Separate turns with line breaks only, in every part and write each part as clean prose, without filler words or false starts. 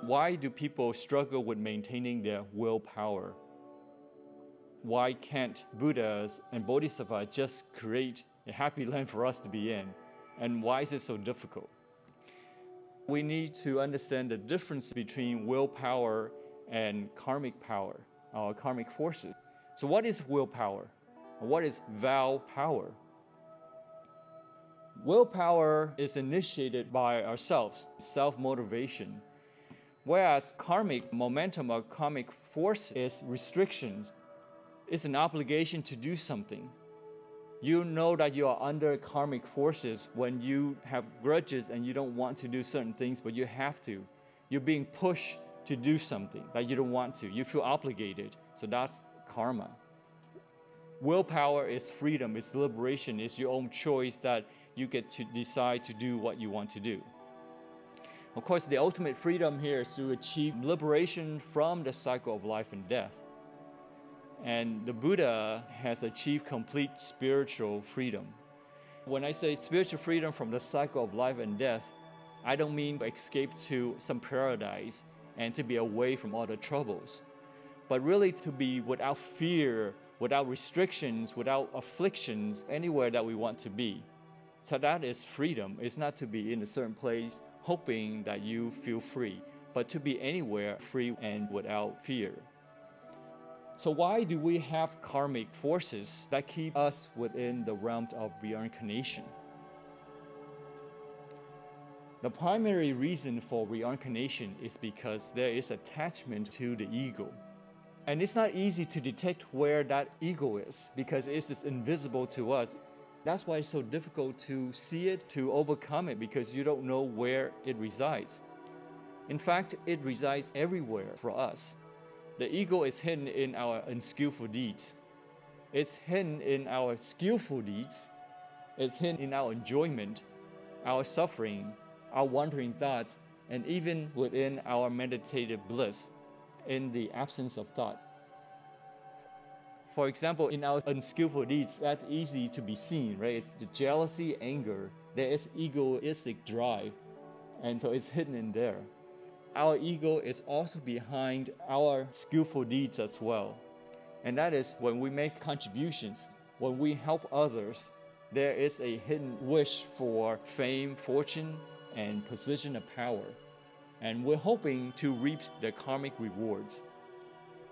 Why do people struggle with maintaining their willpower? Why can't Buddhas and Bodhisattvas just create a happy land for us to be in? And why is it so difficult? We need to understand the difference between willpower and karmic power, or karmic forces. So what is willpower? What is vow power? Willpower is initiated by ourselves, self-motivation, whereas karmic momentum or karmic force is restrictions. It's an obligation to do something. You know that you are under karmic forces when you have grudges and you don't want to do certain things, but you have to. You're being pushed to do something that you don't want to. You feel obligated, so that's karma. Willpower is freedom, it's liberation, it's your own choice that you get to decide to do what you want to do. Of course, the ultimate freedom here is to achieve liberation from the cycle of life and death. And the Buddha has achieved complete spiritual freedom. When I say spiritual freedom from the cycle of life and death, I don't mean escape to some paradise and to be away from all the troubles, but really to be without fear, without restrictions, without afflictions, anywhere that we want to be. So that is freedom. It's not to be in a certain place hoping that you feel free, but to be anywhere free and without fear. So why do we have karmic forces that keep us within the realm of reincarnation? The primary reason for reincarnation is because there is attachment to the ego. And it's not easy to detect where that ego is because it's just invisible to us. That's why it's so difficult to see it, to overcome it, because you don't know where it resides. In fact, it resides everywhere for us. The ego is hidden in our unskillful deeds. It's hidden in our skillful deeds. It's hidden in our enjoyment, our suffering, our wandering thoughts, and even within our meditative bliss, in the absence of thought. For example, in our unskillful deeds, that's easy to be seen, right? The jealousy, anger, there is egoistic drive, and so it's hidden in there. Our ego is also behind our skillful deeds as well. And that is when we make contributions, when we help others, there is a hidden wish for fame, fortune, and position of power. And we're hoping to reap the karmic rewards.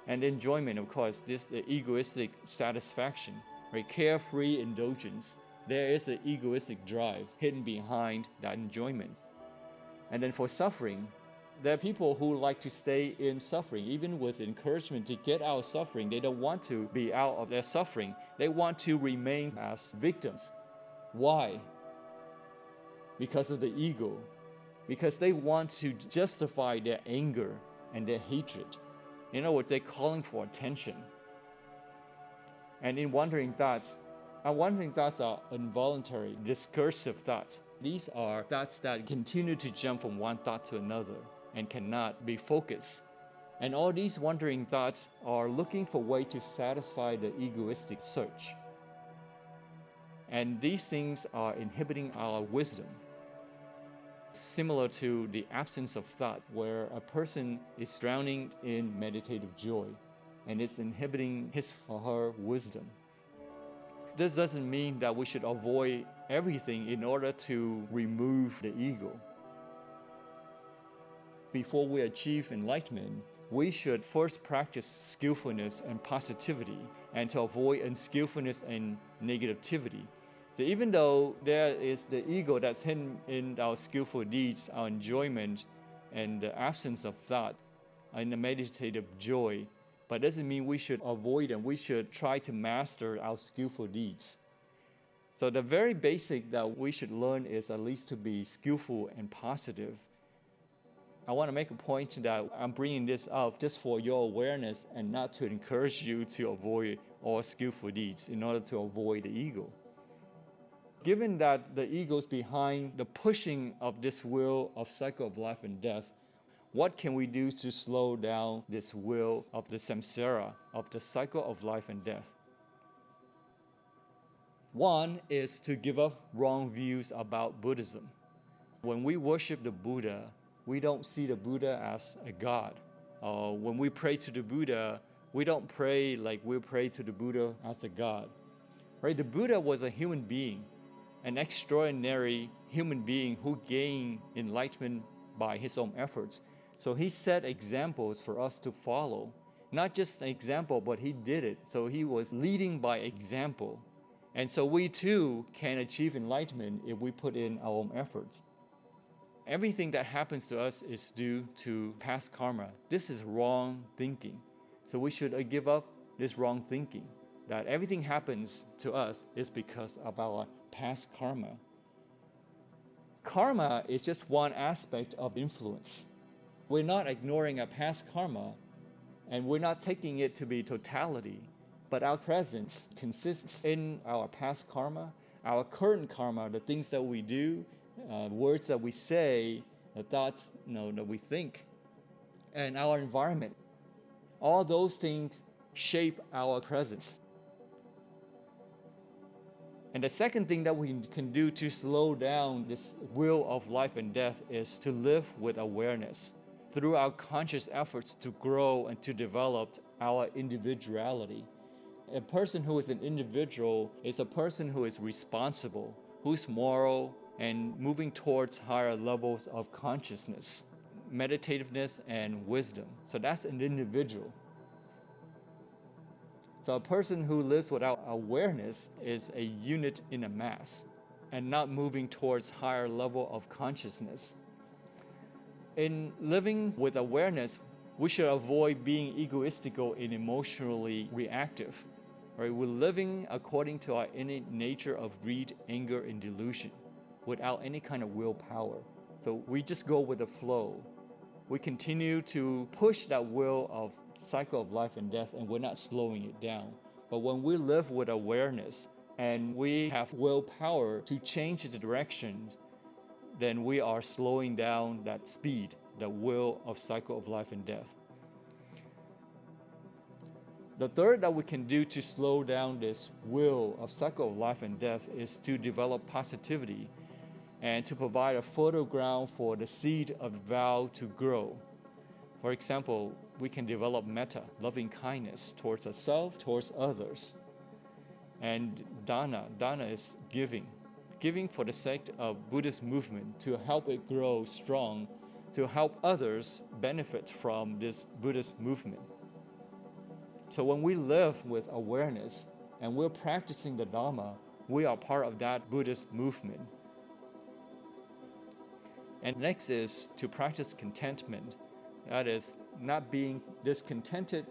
And enjoyment, of course, this egoistic satisfaction, right? Carefree indulgence. There is an egoistic drive hidden behind that enjoyment. And then for suffering, there are people who like to stay in suffering, even with encouragement to get out of suffering. They don't want to be out of their suffering. They want to remain as victims. Why? Because of the ego. Because they want to justify their anger and their hatred. In other words, they're calling for attention. And in wandering thoughts, our wandering thoughts are involuntary, discursive thoughts. These are thoughts that continue to jump from one thought to another and cannot be focused. And all these wandering thoughts are looking for a way to satisfy the egoistic search. And these things are inhibiting our wisdom. Similar to the absence of thought, where a person is drowning in meditative joy and it's inhibiting his or her wisdom. This doesn't mean that we should avoid everything in order to remove the ego. Before we achieve enlightenment, we should first practice skillfulness and positivity, and to avoid unskillfulness and negativity. So even though there is the ego that's hidden in our skillful deeds, our enjoyment, and the absence of thought, and the meditative joy, but doesn't mean we should avoid them. We should try to master our skillful deeds. So the very basic that we should learn is at least to be skillful and positive. I want to make a point that I'm bringing this up just for your awareness and not to encourage you to avoid all skillful deeds in order to avoid the ego. Given that the ego is behind the pushing of this wheel of cycle of life and death, what can we do to slow down this wheel of the samsara, of the cycle of life and death? One is to give up wrong views about Buddhism. When we worship the Buddha, we don't see the Buddha as a god. When we pray to the Buddha, we don't pray like we pray to the Buddha as a god. Right? The Buddha was a human being, an extraordinary human being who gained enlightenment by his own efforts. So he set examples for us to follow. Not just an example, but he did it. So he was leading by example. And so we too can achieve enlightenment if we put in our own efforts. Everything that happens to us is due to past karma. This is wrong thinking. So we should give up this wrong thinking, that everything happens to us is because of our past karma. Karma is just one aspect of influence. We're not ignoring our past karma, and we're not taking it to be totality, but our presence consists in our past karma, our current karma, the things that we do, words that we say, the thoughts that we think, and our environment. All those things shape our presence. And the second thing that we can do to slow down this wheel of life and death is to live with awareness through our conscious efforts to grow and to develop our individuality. A person who is an individual is a person who is responsible, who's moral, and moving towards higher levels of consciousness, meditativeness, and wisdom. So that's an individual. So a person who lives without awareness is a unit in a mass and not moving towards higher level of consciousness. In living with awareness, we should avoid being egoistical and emotionally reactive. Right? We're living according to our innate nature of greed, anger, and delusion without any kind of willpower. So we just go with the flow. We continue to push that wheel of cycle of life and death, and we're not slowing it down. But when we live with awareness and we have willpower to change the direction, then we are slowing down that speed, the wheel of cycle of life and death. The third that we can do to slow down this wheel of cycle of life and death is to develop positivity and to provide a fertile ground for the seed of the vow to grow. For example, we can develop metta, loving kindness towards ourselves, towards others. And dana is giving for the sake of Buddhist movement to help it grow strong, to help others benefit from this Buddhist movement. So when we live with awareness and we're practicing the Dharma, we are part of that Buddhist movement. And next is to practice contentment. That is not being discontented,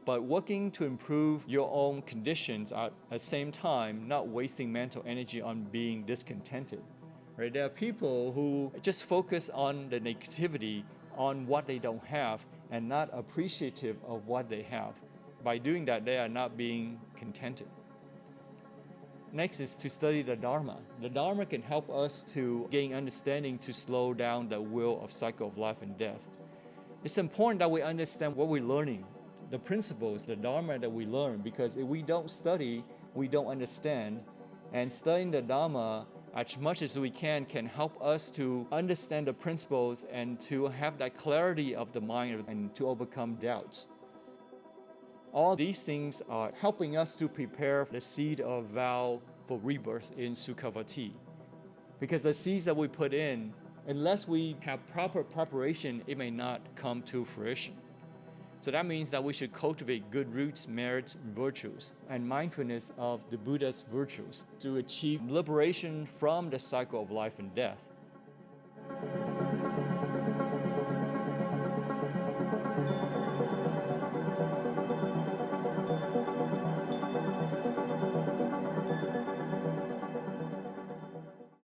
but working to improve your own conditions at the same time, not wasting mental energy on being discontented. Right? There are people who just focus on the negativity, on what they don't have, and not appreciative of what they have. By doing that, they are not being contented. Next is to study the Dharma. The Dharma can help us to gain understanding to slow down the wheel of cycle of life and death. It's important that we understand what we're learning, the principles, the Dharma that we learn, because if we don't study, we don't understand. And studying the Dharma as much as we can help us to understand the principles and to have that clarity of the mind and to overcome doubts. All these things are helping us to prepare the seed of vow for rebirth in Sukhavati. Because the seeds that we put in, unless we have proper preparation, it may not come to fruition. So that means that we should cultivate good roots, merits, virtues, and mindfulness of the Buddha's virtues to achieve liberation from the cycle of life and death.